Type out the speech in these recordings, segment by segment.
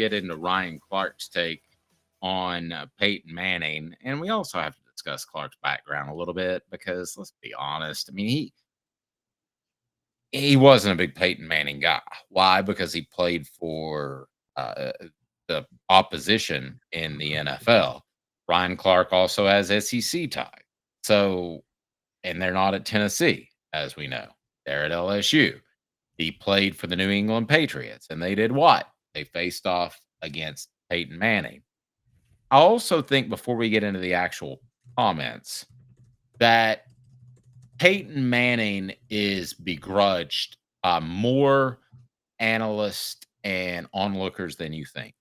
get into Ryan Clark's take on Peyton Manning, and we also have to discuss Clark's background a little bit because let's be honest. I mean, he wasn't a big Peyton Manning guy. Why? Because he played for the opposition in the NFL. Ryan Clark also has SEC ties. So, and they're not at Tennessee, as we know. They're at LSU. He played for the New England Patriots, and they did what? They faced off against Peyton Manning. I also think before we get into the actual comments that Peyton Manning is begrudged by more analysts and onlookers than you think.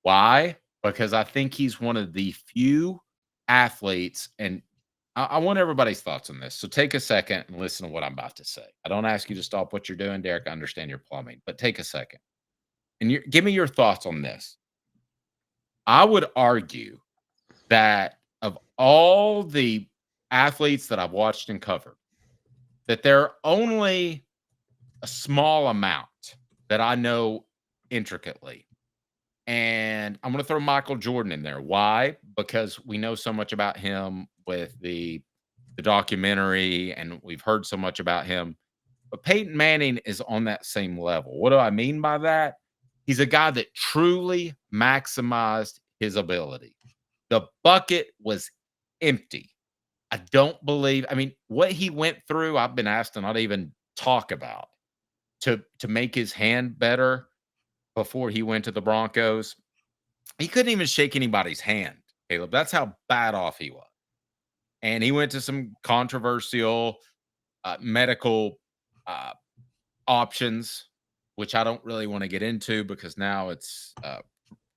Why? Because I think he's one of the few athletes, and I want everybody's thoughts on this. So take a second and listen to what I'm about to say. I don't ask you to stop what you're doing, Derek. I understand your plumbing, but take a second and give me your thoughts on this. I would argue that of all the athletes that I've watched and covered, that there are only a small amount that I know intricately. And I'm going to throw Michael Jordan in there. Why? Because we know so much about him with the documentary, and we've heard so much about him. But Peyton Manning is on that same level. What do I mean by that? He's a guy that truly maximized his ability. The bucket was empty. I don't believe, I mean, what he went through, I've been asked to not even talk about to make his hand better before he went to the Broncos. He couldn't even shake anybody's hand, Caleb. That's how bad off he was. And he went to some controversial medical options, which I don't really want to get into because now it's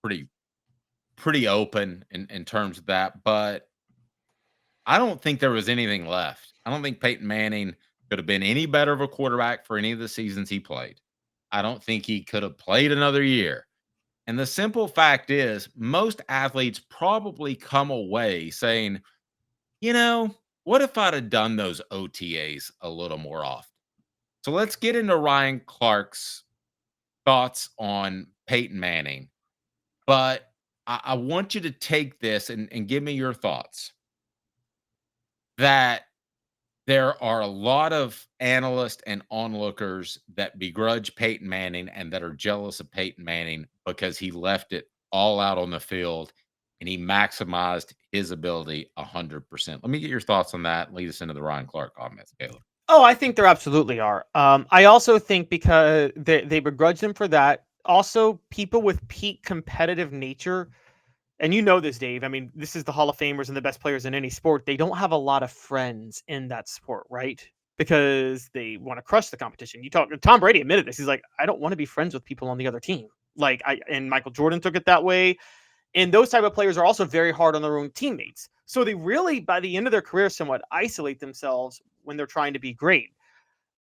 pretty open in terms of that. But I don't think there was anything left. I don't think Peyton Manning could have been any better of a quarterback for any of the seasons he played. I don't think he could have played another year. And the simple fact is, most athletes probably come away saying, you know, what if I'd have done those OTAs a little more often? So let's get into Ryan Clark's thoughts on Peyton Manning. But I want you to take this and give me your thoughts. That there are a lot of analysts and onlookers that begrudge Peyton Manning and that are jealous of Peyton Manning because he left it all out on the field and he maximized his ability 100%. Let me get your thoughts on that. Lead us into the Ryan Clark comments, Caleb. Oh, I think there absolutely are. I also think because they begrudge him for that. Also, people with peak competitive nature, and you know this, Dave. I mean, this is the Hall of Famers and the best players in any sport. They don't have a lot of friends in that sport, right? Because they want to crush the competition. Tom Brady admitted this. He's like, I don't want to be friends with people on the other team. And Michael Jordan took it that way. And those type of players are also very hard on their own teammates. So they really, by the end of their career, somewhat isolate themselves when they're trying to be great.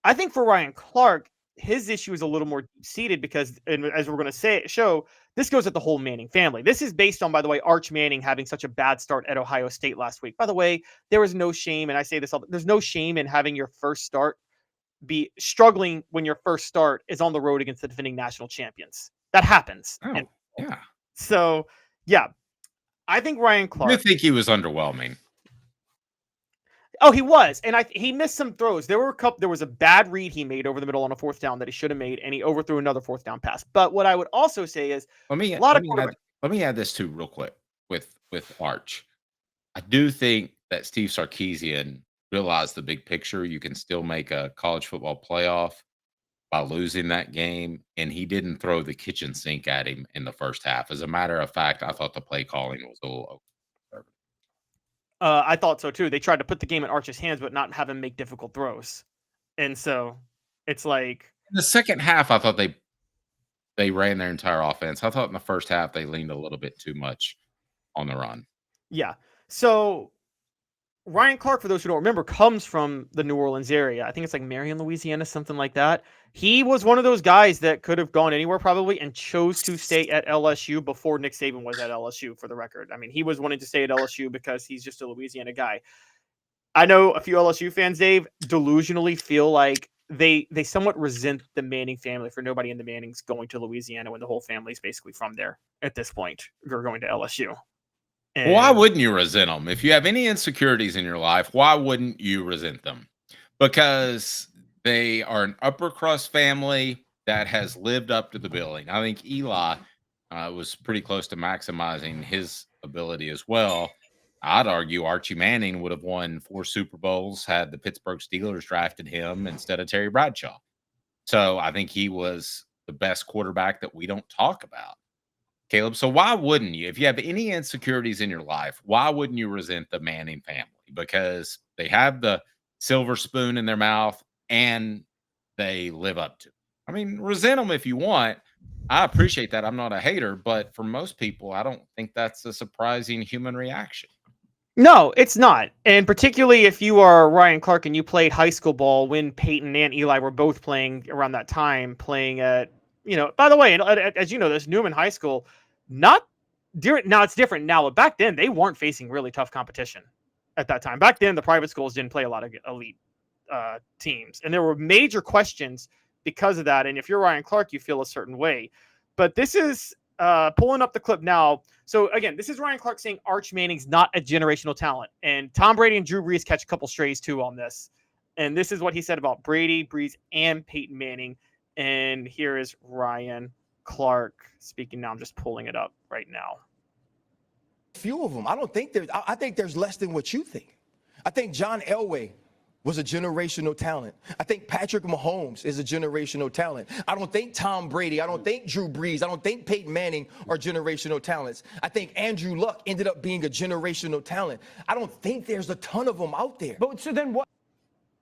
I think for Ryan Clark, his issue is a little more deep-seated because, and as we're going to show, this goes at the whole Manning family. This is based on, by the way, Arch Manning having such a bad start at Ohio State last week. By the way, there was no shame, and I say this all, there's no shame in having your first start be struggling when your first start is on the road against the defending national champions. That happens. Oh, yeah. So, yeah, I think Ryan Clark. I think he was underwhelming. Oh, he was, and he missed some throws. There was a bad read he made over the middle on a fourth down that he should have made, and he overthrew another fourth down pass. But what I would also say is, let me add this too real quick with Arch. I do think that Steve Sarkisian realized the big picture. You can still make a college football playoff by losing that game, and he didn't throw the kitchen sink at him in the first half. As a matter of fact, I thought the play calling was a little I thought so too. They tried to put the game in Arch's hands, but not have him make difficult throws. And so it's like in the second half, I thought they ran their entire offense. I thought in the first half they leaned a little bit too much on the run. Yeah. So Ryan Clark, for those who don't remember, comes from the New Orleans area. I think it's like Marion, Louisiana, something like that. He was one of those guys that could have gone anywhere probably and chose to stay at LSU before Nick Saban was at LSU, for the record. I mean, he was wanting to stay at LSU because he's just a Louisiana guy. I know a few LSU fans, Dave, delusionally feel like they somewhat resent the Manning family for nobody in the Mannings going to Louisiana when the whole family's basically from there at this point. Or going to LSU. And Why wouldn't you resent them? If you have any insecurities in your life, why wouldn't you resent them? Because they are an upper crust family that has lived up to the billing. I think Eli was pretty close to maximizing his ability as well. I'd argue Archie Manning would have won 4 Super Bowls had the Pittsburgh Steelers drafted him instead of Terry Bradshaw. So I think he was the best quarterback that we don't talk about, Caleb. So why wouldn't you? If you have any insecurities in your life, why wouldn't you resent the Manning family? Because they have the silver spoon in their mouth and they live up to it. I mean, resent them if you want. I appreciate that. I'm not a hater, but for most people, I don't think that's a surprising human reaction. no, it's not. And particularly if you are Ryan Clark and you played high school ball when Peyton and Eli were both playing around that time, playing at, by the way, and as you know, this Newman High School, not during, now it's different now, but back then they weren't facing really tough competition at that time. Back then, the private schools didn't play a lot of elite teams, and there were major questions because of that. And if you're Ryan Clark, you feel a certain way. But this is pulling up the clip now. So again, this is Ryan Clark saying Arch Manning's not a generational talent, and Tom Brady and Drew Brees catch a couple strays too on this. And this is what he said about Brady, Brees, and Peyton Manning. And here is Ryan Clark speaking now. I'm just pulling it up right now. Few of them. I think there's less than what you think. I think John Elway was a generational talent. I think Patrick Mahomes is a generational talent. I don't think Tom Brady, I don't think Drew Brees, I don't think Peyton Manning are generational talents. I think Andrew Luck ended up being a generational talent. I don't think there's a ton of them out there. But so then what?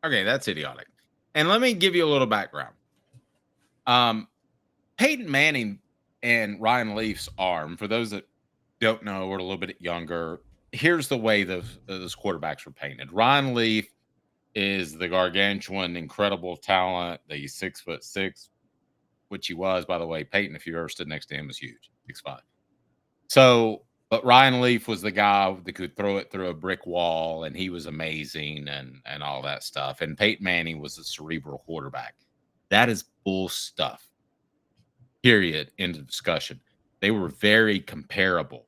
Okay, that's idiotic. And let me give you a little background. Peyton Manning and Ryan Leaf's arm, for those that don't know or a little bit younger, here's the way those quarterbacks were painted. Ryan Leaf is the gargantuan, incredible talent. He's 6'6", which he was, by the way. Peyton, if you ever stood next to him, was huge, 6'5". So, but Ryan Leaf was the guy that could throw it through a brick wall, and he was amazing and all that stuff. And Peyton Manning was a cerebral quarterback. That is bull stuff. Period. End of discussion. They were very comparable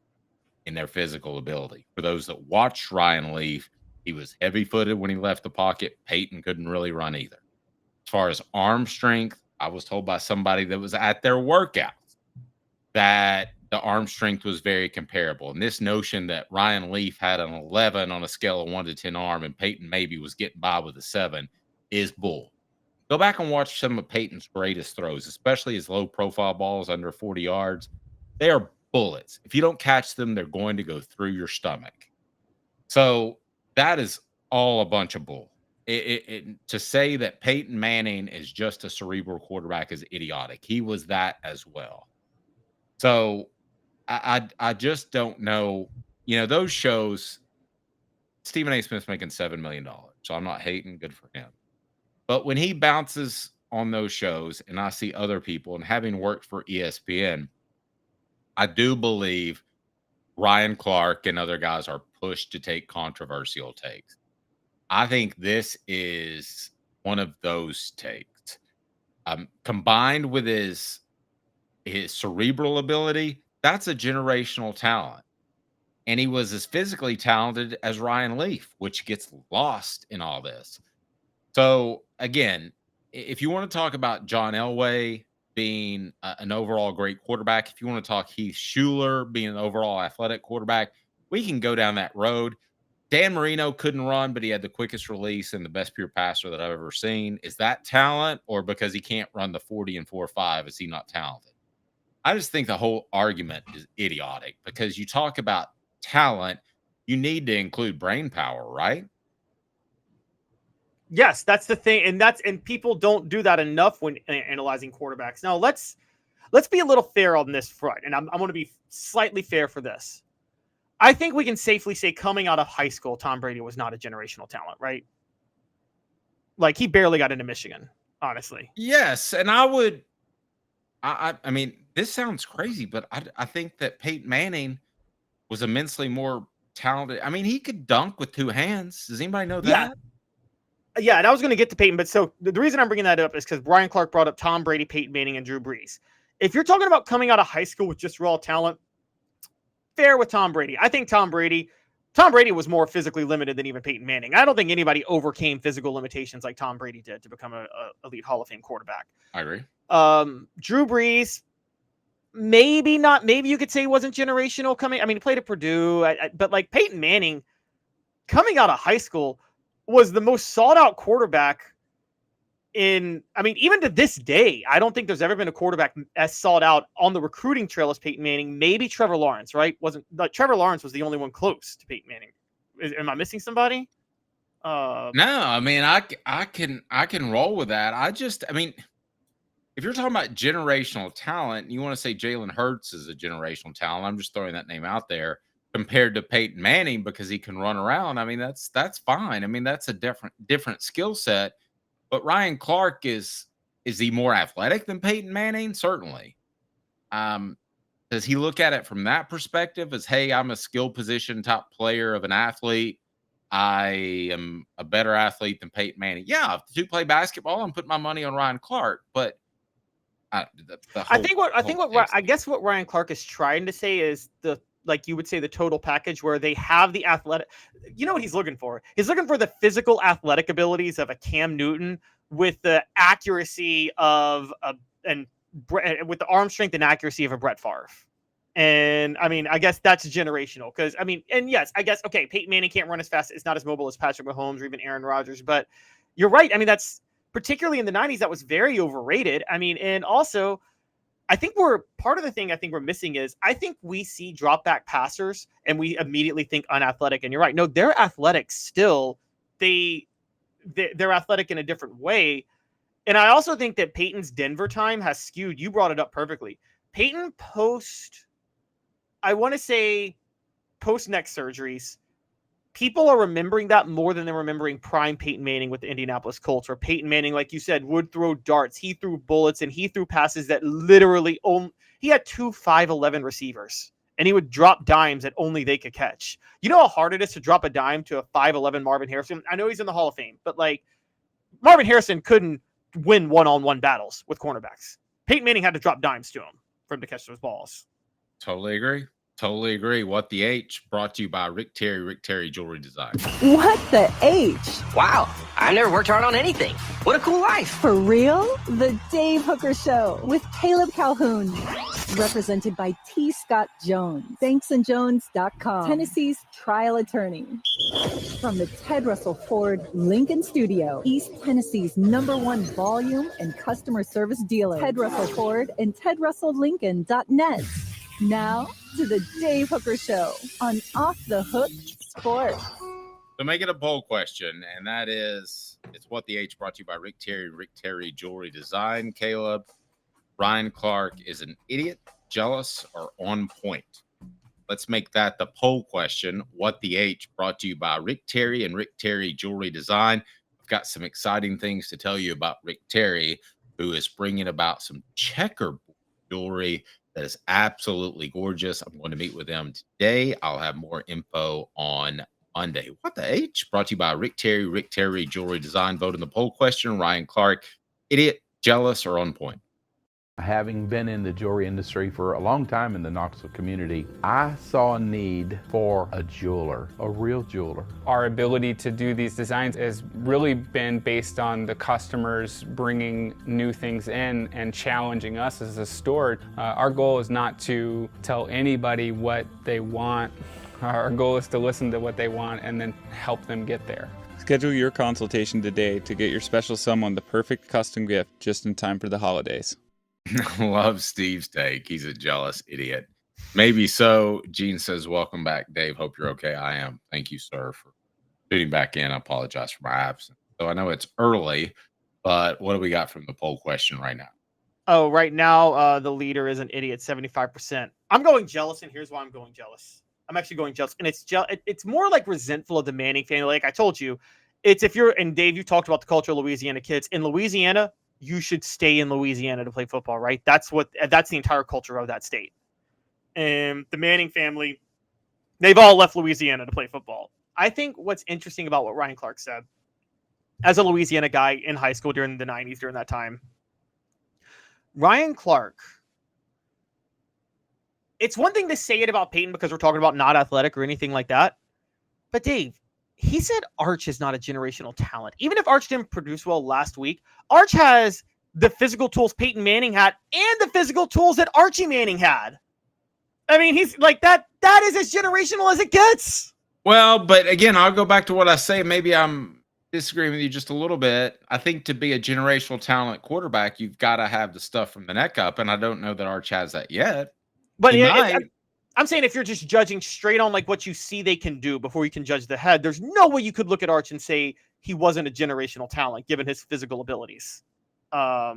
in their physical ability. For those that watched Ryan Leaf, he was heavy-footed when he left the pocket. Peyton couldn't really run either. As far as arm strength, I was told by somebody that was at their workouts that the arm strength was very comparable. And this notion that Ryan Leaf had an 11 on a scale of 1 to 10 arm and Peyton maybe was getting by with a 7 is bull. Go back and watch some of Peyton's greatest throws, especially his low-profile balls under 40 yards. They are bullets. If you don't catch them, they're going to go through your stomach. So that is all a bunch of bull. To say that Peyton Manning is just a cerebral quarterback is idiotic. He was that as well. So I just don't know. Those shows, Stephen A. Smith's making $7 million. So I'm not hating. Good for him. But when he bounces on those shows and I see other people, and having worked for ESPN, I do believe Ryan Clark and other guys are pushed to take controversial takes. I think this is one of those takes. Combined with his cerebral ability, that's a generational talent. And he was as physically talented as Ryan Leaf, which gets lost in all this. So, again, if you want to talk about John Elway being an overall great quarterback, if you want to talk Heath Schuler being an overall athletic quarterback, we can go down that road. Dan Marino couldn't run, but he had the quickest release and the best pure passer that I've ever seen. Is that talent, or because he can't run the 40 and 4.5, is he not talented? I just think the whole argument is idiotic, because you talk about talent, you need to include brain power, right? Yes, that's the thing, and people don't do that enough when analyzing quarterbacks. Now let's be a little fair on this front, and I'm going to be slightly fair for this. I think we can safely say coming out of high school, Tom Brady was not a generational talent, right? Like, he barely got into Michigan, honestly. Yes, and I mean, this sounds crazy, but I think that Peyton Manning was immensely more talented. I mean, he could dunk with 2 hands. Does anybody know that? Yeah, and I was going to get to Peyton, but so the reason I'm bringing that up is because Brian Clark brought up Tom Brady, Peyton Manning, and Drew Brees. If you're talking about coming out of high school with just raw talent, fair with Tom Brady. I think Tom Brady was more physically limited than even Peyton Manning. I don't think anybody overcame physical limitations like Tom Brady did to become a elite Hall of Fame quarterback. I agree. Drew Brees, maybe not. Maybe you could say he wasn't generational coming. I mean, he played at Purdue, but like Peyton Manning, coming out of high school, was the most sought out quarterback even to this day. I don't think there's ever been a quarterback as sought out on the recruiting trail as Peyton Manning. Maybe Trevor Lawrence, right? Trevor Lawrence was the only one close to Peyton Manning. Am I missing somebody? No, I mean, I can roll with that. If you're talking about generational talent, you want to say Jalen Hurts is a generational talent. I'm just throwing that name out there compared to Peyton Manning because he can run around. I mean, that's fine. I mean, that's a different skill set. But Ryan Clark is he more athletic than Peyton Manning? Certainly. Does he look at it from that perspective as, hey, I'm a skill position top player of an athlete. I am a better athlete than Peyton Manning. Yeah, if the two play basketball, I'm putting my money on Ryan Clark. But I guess what Ryan Clark is trying to say is like you would say the total package where they have the athletic. You know what he's looking for? He's looking for the physical athletic abilities of a Cam Newton with the accuracy of with the arm strength and accuracy of a Brett Favre. And I mean, I guess that's generational because yes, I guess, okay, Peyton Manning can't run as fast. It's not as mobile as Patrick Mahomes or even Aaron Rodgers, but you're right. I mean, that's particularly in the 90s, that was very overrated. I mean, and also I think part of the thing I think we're missing is I think we see drop back passers and we immediately think unathletic. And you're right. No, they're athletic still. They're athletic in a different way. And I also think that Peyton's Denver time has skewed. You brought it up perfectly. Peyton post neck surgeries, people are remembering that more than they're remembering prime Peyton Manning with the Indianapolis Colts, where Peyton Manning, like you said, would throw darts. He threw bullets and he threw passes that literally he had 2 5'11" receivers and he would drop dimes that only they could catch. You know how hard it is to drop a dime to a 5'11" Marvin Harrison? I know he's in the Hall of Fame, but like Marvin Harrison couldn't win one-on-one battles with cornerbacks. Peyton Manning had to drop dimes to him for him to catch those balls. Totally agree. Totally agree. What the H, brought to you by Rick Terry Jewelry Design. What the H? Wow, I never worked hard on anything. What a cool life. For real? The Dave Hooker Show with Caleb Calhoun. Represented by T. Scott Jones. ThanksandJones.com. Tennessee's trial attorney. From the Ted Russell Ford Lincoln Studio, East Tennessee's #1 volume and customer service dealer. Ted Russell Ford and TedRussellLincoln.net. Now to the Dave Hooker Show on Off the Hook Sports. So make it a poll question, and that is, it's What the H, brought to you by Rick Terry Jewelry Design. Caleb, Ryan Clark is an idiot, jealous, or on point? Let's make that the poll question. What the H, brought to you by Rick Terry and Rick Terry Jewelry Design. I've got some exciting things to tell you about Rick Terry, who is bringing about some checkerboard jewelry that is absolutely gorgeous. I'm going to meet with them today. I'll have more info on Monday. What the H, brought to you by Rick Terry Jewelry Design. Vote in the poll question. Ryan Clark, idiot, jealous, or on point? Having been in the jewelry industry for a long time in the Knoxville community, I saw a need for a jeweler, a real jeweler. Our ability to do these designs has really been based on the customers bringing new things in and challenging us as a store. Our goal is not to tell anybody what they want. Our goal is to listen to what they want and then help them get there. Schedule your consultation today to get your special someone the perfect custom gift just in time for the holidays. Love Steve's take. He's a jealous idiot. Maybe so. Gene says, welcome back, Dave. Hope you're okay. I am. Thank you, sir, for tuning back in. I apologize for my absence. So I know it's early, but what do we got from the poll question right now? Oh, right now, the leader is an idiot, 75%. I'm going jealous, and here's why I'm going jealous. I'm actually going jealous. And it's more like resentful of the Manning family. Like I told you, it's and Dave, you talked about the culture of Louisiana kids. In Louisiana, you should stay in Louisiana to play football, right? That's the entire culture of that state. And the Manning family, they've all left Louisiana to play football. I think what's interesting about what Ryan Clark said as a Louisiana guy in high school during the 90s, during that time. Ryan Clark. It's one thing to say it about Peyton because we're talking about not athletic or anything like that. But Dave, he said Arch is not a generational talent. Even if Arch didn't produce well last week, Arch has the physical tools Peyton Manning had and the physical tools that Archie Manning had. I mean, he's like that. That is as generational as it gets. Well, but again, I'll go back to what I say. Maybe I'm disagreeing with you just a little bit. I think to be a generational talent quarterback, you've got to have the stuff from the neck up, and I don't know that Arch has that yet. But I'm saying if you're just judging straight on like what you see they can do before you can judge the head, there's no way you could look at Arch and say he wasn't a generational talent given his physical abilities. I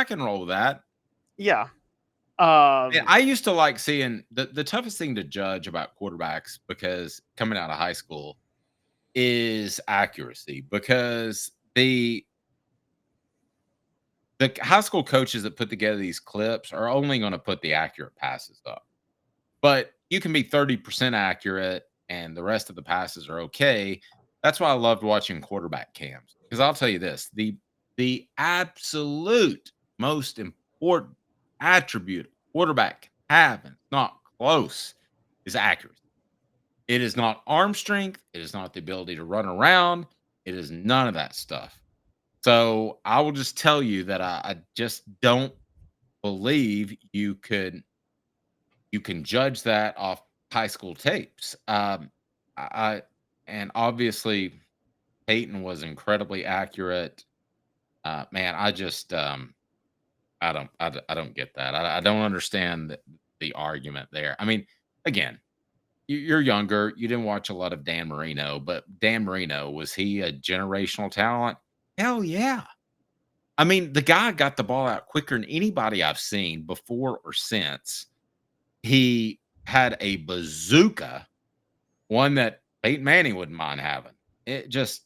can roll with that. Yeah. I used to like seeing the toughest thing to judge about quarterbacks because coming out of high school is accuracy, because the high school coaches that put together these clips are only going to put the accurate passes up. But you can be 30% accurate and the rest of the passes are okay. That's why I loved watching quarterback cams. Because I'll tell you this, the absolute most important attribute a quarterback can have, and not close, is accuracy. It is not arm strength. It is not the ability to run around. It is none of that stuff. So I will just tell you that I just don't believe you can judge that off high school tapes. And obviously Peyton was incredibly accurate. Man, I just I don't get that. I don't understand the argument there. I mean, again, you're younger. You didn't watch a lot of Dan Marino, but Dan Marino, was he a generational talent? Hell yeah. I mean, the guy got the ball out quicker than anybody I've seen before or since. He had a bazooka, one that Peyton Manning wouldn't mind having. It just,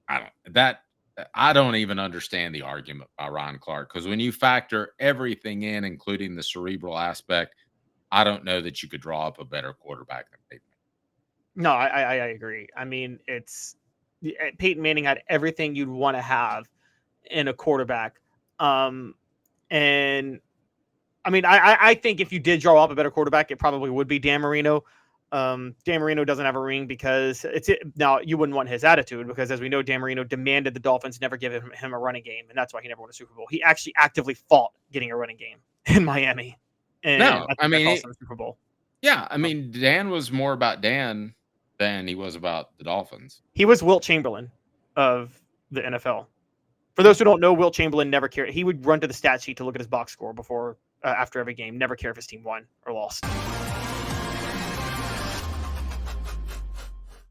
I don't even understand the argument by Ryan Clark, because when you factor everything in, including the cerebral aspect, I don't know that you could draw up a better quarterback than Peyton. No, I agree. I mean, Peyton Manning had everything you'd want to have in a quarterback. And I mean, I think if you did draw up a better quarterback, it probably would be Dan Marino. Dan Marino doesn't have a ring because now you wouldn't want his attitude, because as we know, Dan Marino demanded the Dolphins never give him a running game, and that's why he never won a Super Bowl. He actually actively fought getting a running game in Miami. And no, I mean, Super Bowl. Yeah, I mean, Dan was more about Dan than he was about the Dolphins. He was Wilt Chamberlain of the NFL. For those who don't know, Wilt Chamberlain never cared. He would run to the stat sheet to look at his box score after every game, never care if his team won or lost.